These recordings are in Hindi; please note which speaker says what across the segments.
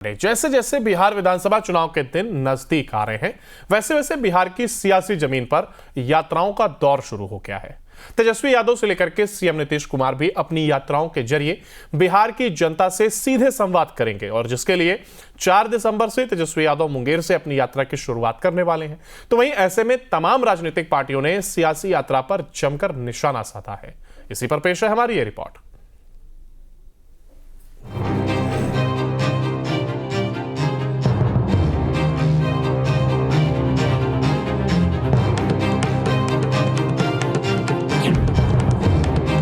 Speaker 1: जैसे जैसे बिहार विधानसभा चुनाव के दिन नजदीक आ रहे हैं, वैसे वैसे बिहार की सियासी जमीन पर यात्राओं का दौर शुरू हो गया है। तेजस्वी यादव से लेकर के सीएम नीतीश कुमार भी अपनी यात्राओं के जरिए बिहार की जनता से सीधे संवाद करेंगे और जिसके लिए 4 दिसंबर से तेजस्वी यादव मुंगेर से अपनी यात्रा की शुरुआत करने वाले हैं। तो वहीं ऐसे में तमाम राजनीतिक पार्टियों ने सियासी यात्रा पर जमकर निशाना साधा है। इसी पर पेश है हमारी ये रिपोर्ट।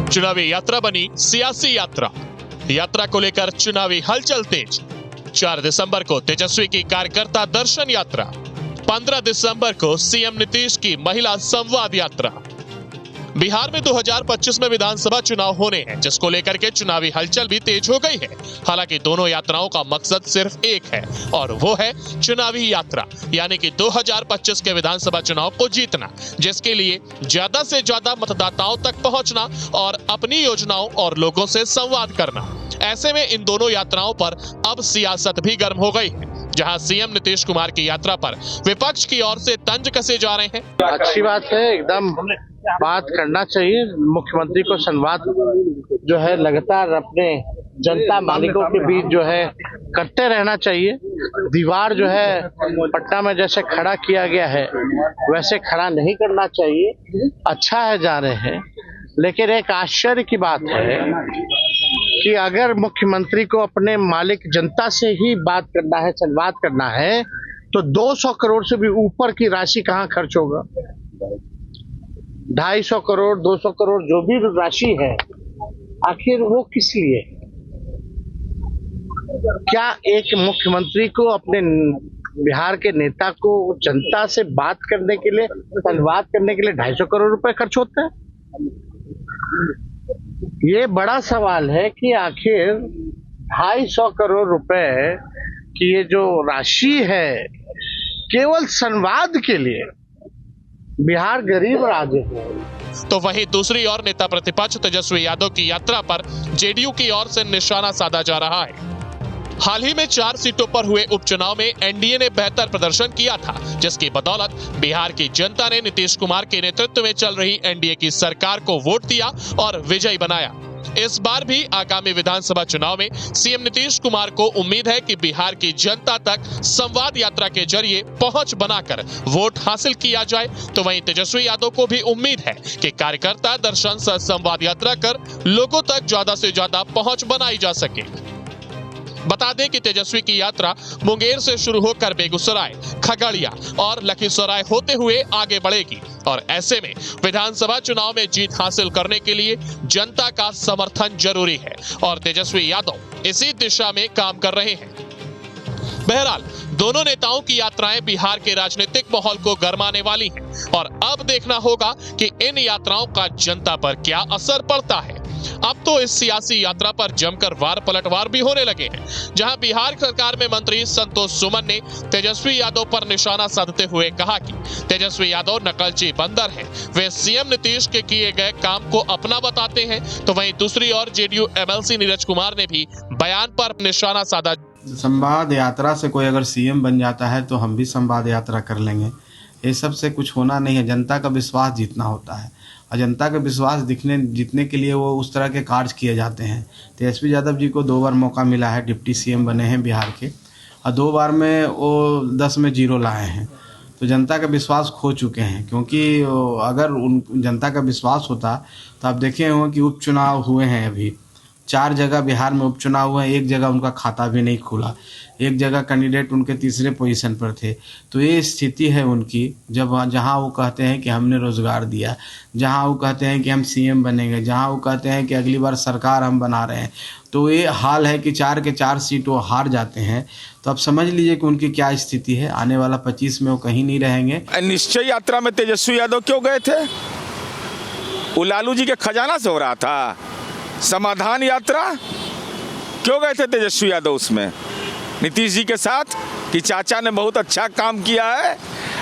Speaker 2: चुनावी यात्रा बनी सियासी यात्रा। यात्रा को लेकर चुनावी हलचल तेज। 4 दिसंबर को तेजस्वी की कार्यकर्ता दर्शन यात्रा, 15 दिसंबर को सीएम नीतीश की महिला संवाद यात्रा। बिहार में 2025 में विधानसभा चुनाव होने हैं, जिसको लेकर के चुनावी हलचल भी तेज हो गई है। हालांकि दोनों यात्राओं का मकसद सिर्फ एक है और वो है चुनावी यात्रा, यानी कि 2025 के विधानसभा चुनाव को जीतना, जिसके लिए ज्यादा से ज्यादा मतदाताओं तक पहुंचना और अपनी योजनाओं और लोगों से संवाद करना। ऐसे में इन दोनों यात्राओं पर अब सियासत भी गर्म हो गई है, जहां सीएम नीतीश कुमार की यात्रा पर विपक्ष की ओर से तंज कसे जा रहे हैं।
Speaker 3: अच्छी बात है, एकदम बात करना चाहिए। मुख्यमंत्री को संवाद जो है लगातार अपने जनता मालिकों के बीच जो है करते रहना चाहिए। दीवार जो है पटना में जैसे खड़ा किया गया है वैसे खड़ा नहीं करना चाहिए। अच्छा है जा रहे हैं, लेकिन एक आश्चर्य की बात है कि अगर मुख्यमंत्री को अपने मालिक जनता से ही बात करना है, संवाद करना है, तो 200 करोड़ से भी ऊपर की राशि कहाँ खर्च होगा? 250 करोड़ 200 करोड़ जो भी राशि है, आखिर वो किस लिए? क्या एक मुख्यमंत्री को अपने बिहार के नेता को जनता से बात करने के लिए, संवाद करने के लिए 250 करोड़ रुपए खर्च होते हैं? ये बड़ा सवाल है कि आखिर 250 करोड़ रुपए की ये जो राशि है केवल संवाद के लिए, बिहार गरीब राज्य है।
Speaker 2: तो वहीं दूसरी ओर नेता प्रतिपक्ष तेजस्वी यादव की यात्रा पर जेडीयू की ओर से निशाना साधा जा रहा है। हाल ही में 4 सीटों पर हुए उपचुनाव में एनडीए ने बेहतर प्रदर्शन किया था, जिसकी बदौलत बिहार की जनता ने नीतीश कुमार के नेतृत्व में चल रही एनडीए की सरकार को वोट दिया और विजयी बनाया। इस बार भी आगामी विधानसभा चुनाव में सीएम नीतीश कुमार को उम्मीद है कि बिहार की जनता तक संवाद यात्रा के जरिए पहुंच बनाकर वोट हासिल किया जाए। तो वहीं तेजस्वी यादव को भी उम्मीद है कि कार्यकर्ता दर्शन सह संवाद यात्रा कर लोगों तक ज्यादा से ज्यादा पहुंच बनाई जा सके। बता दें कि तेजस्वी की यात्रा मुंगेर से शुरू होकर बेगूसराय, खगड़िया और लखीसराय होते हुए आगे बढ़ेगी और ऐसे में विधानसभा चुनाव में जीत हासिल करने के लिए जनता का समर्थन जरूरी है और तेजस्वी यादव इसी दिशा में काम कर रहे हैं। बहरहाल दोनों नेताओं की यात्राएं बिहार के राजनीतिक माहौल को गरमाने वाली हैं और अब देखना होगा कि इन यात्राओं का जनता पर क्या असर पड़ता है। अब तो इस सियासी यात्रा पर जमकर वार पलटवार भी होने लगे हैं, जहां बिहार सरकार में मंत्री संतोष सुमन ने तेजस्वी यादव पर निशाना साधते हुए कहा कि तेजस्वी यादव नकलची बंदर हैं, वे सीएम नीतीश के किए गए काम को अपना बताते हैं। तो वहीं दूसरी ओर जेडीयू एमएलसी नीरज कुमार ने भी बयान पर निशाना साधा।
Speaker 4: संवाद यात्रा से कोई अगर सीएम बन जाता है तो हम भी संवाद यात्रा कर लेंगे। ये सब से कुछ होना नहीं है, जनता का विश्वास जीतना होता है और जनता का विश्वास जीतने के लिए वो उस तरह के कार्य किए जाते हैं। तेजस्वी यादव जी को 2 बार मौका मिला है, डिप्टी सीएम बने हैं बिहार के और 2 बार में वो 10 में 0 लाए हैं। तो जनता का विश्वास खो चुके हैं, क्योंकि अगर उन जनता का विश्वास होता तो आप देखे होंगे कि उपचुनाव हुए हैं, अभी 4 जगह बिहार में उपचुनाव हुए हैं, 1 जगह उनका खाता भी नहीं खुला, 1 जगह कैंडिडेट उनके तीसरे पोजीशन पर थे। तो ये स्थिति है उनकी, जब जहां वो कहते हैं कि हमने रोजगार दिया, जहां वो कहते हैं कि हम सीएम बनेंगे, जहां वो कहते हैं कि अगली बार सरकार हम बना रहे हैं, तो ये हाल है कि 4 के 4 सीट वो हार जाते हैं। तो आप समझ लीजिए कि उनकी क्या स्थिति है। आने वाला 25 में वो कहीं नहीं रहेंगे।
Speaker 5: निश्चय यात्रा में तेजस्वी यादव क्यों गए थे? वो लालू जी के खजाना से हो रहा था। समाधान यात्रा क्यों गए थे तेजस्वी यादव उसमें? नीतीश जी के साथ कि चाचा ने बहुत अच्छा काम किया है।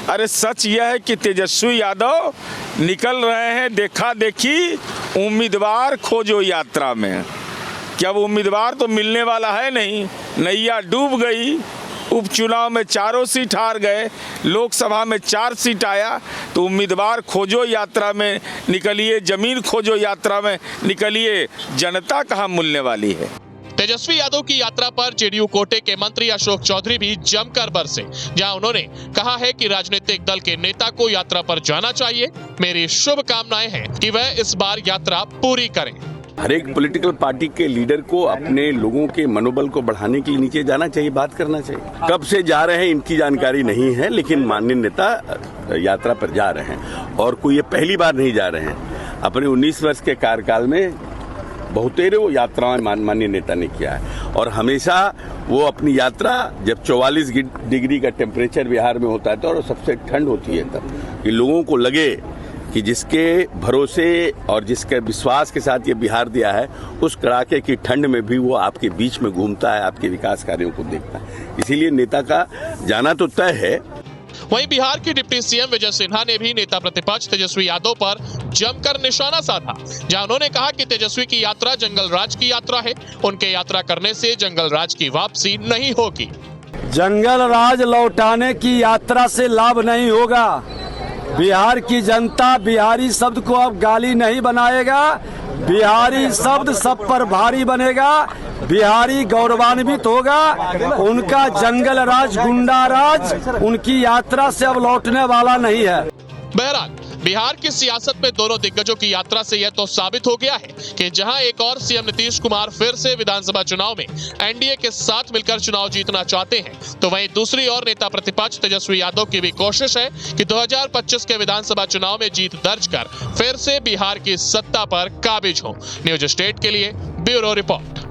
Speaker 5: अरे सच यह है कि तेजस्वी यादव निकल रहे हैं देखा देखी उम्मीदवार खोजो यात्रा में। कि अब उम्मीदवार तो मिलने वाला है नहीं, नैया डूब गई। उपचुनाव में 4 सीट हार गए, लोकसभा में 4 सीट आया, तो उम्मीदवार खोजो यात्रा में निकलिए, जमीन खोजो यात्रा में निकलिए, जनता कहाँ मिलने वाली है।
Speaker 2: तेजस्वी यादव की यात्रा पर जेडीयू कोटे के मंत्री अशोक चौधरी भी जमकर बरसे, जहां उन्होंने कहा है कि राजनीतिक दल के नेता को यात्रा पर जाना चाहिए। मेरी शुभकामनाएं हैं कि वह इस बार यात्रा पूरी करें।
Speaker 6: हर एक पॉलिटिकल पार्टी के लीडर को अपने लोगों के मनोबल को बढ़ाने के लिए नीचे जाना चाहिए, बात करना चाहिए। कब से जा रहे हैं इनकी जानकारी नहीं है, लेकिन माननीय नेता यात्रा पर जा रहे हैं और कोई ये पहली बार नहीं जा रहे हैं। अपने 19 वर्ष के कार्यकाल में बहुतेरे यात्राएं माननीय नेता ने किया है और हमेशा वो अपनी यात्रा जब 44 डिग्री का टेम्परेचर बिहार में होता है तो और सबसे ठंड होती है तब कि लोगों को लगे कि जिसके भरोसे और जिसके विश्वास के साथ ये बिहार दिया है, उस कड़ाके की ठंड में भी वो आपके बीच में घूमता है, आपके विकास कार्यों को देखता है। इसीलिए नेता का जाना तो तय है।
Speaker 2: वहीं बिहार की डिप्टी सीएम विजय सिन्हा ने भी नेता प्रतिपक्ष तेजस्वी यादव पर जमकर निशाना साधा, जहां उन्होंने कहा कि तेजस्वी की यात्रा जंगल राज की यात्रा है, उनके यात्रा करने से जंगल राज की वापसी नहीं होगी।
Speaker 7: जंगल राज लौटाने की यात्रा से लाभ नहीं होगा। बिहार की जनता बिहारी शब्द को अब गाली नहीं बनाएगा, बिहारी शब्द सब पर भारी बनेगा, बिहारी गौरवान्वित होगा। उनका जंगल राज, गुंडा राज उनकी यात्रा से अब लौटने वाला नहीं है।
Speaker 2: बहरहाल बिहार की सियासत में दोनों दिग्गजों की यात्रा से यह तो साबित हो गया है कि जहां एक और सीएम नीतीश कुमार फिर से विधानसभा चुनाव में एनडीए के साथ मिलकर चुनाव जीतना चाहते हैं, तो वहीं दूसरी ओर नेता प्रतिपक्ष तेजस्वी यादव की भी कोशिश है कि 2025 के विधानसभा चुनाव में जीत दर्ज कर फिर से बिहार की सत्ता पर काबिज हो। न्यूज स्टेट के लिए ब्यूरो रिपोर्ट।